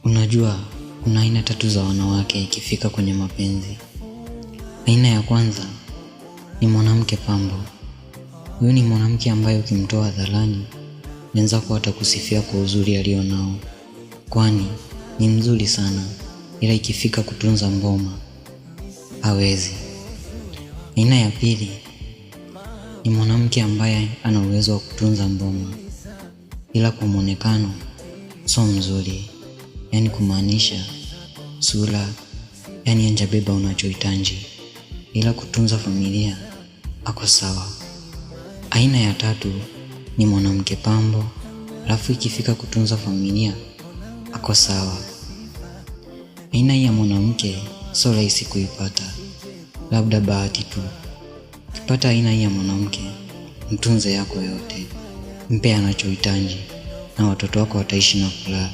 Unajua, kuna aina tatu za wanawake ikifika kwenye mapenzi. Aina ya kwanza ni mwanamke pambo. Huyu ni mwanamke ambaye ukimtoa hadharani wenzako watakusifia kwa uzuri alionao, kwani ni mzuri sana, ila ikifika kutunza ngoma hawezi. Aina ya pili ni mwanamke ambaye ana uwezo wa kutunza ngoma, ila kwa muonekano sio mzuri, yani kumaanisha sura, yani anjabeba unachohitaji, ila kutunza familia ako sawa. Aina ya tatu ni mwanamke pambo, alafu ikifika kutunza familia ako sawa. Aina hii ya mwanamke sio rahisi kuipata, labda bahati tu. Ukipata aina hii ya mwanamke, mtunze yako yote, mpe anachohitaji na watoto wako wataishi na furaha.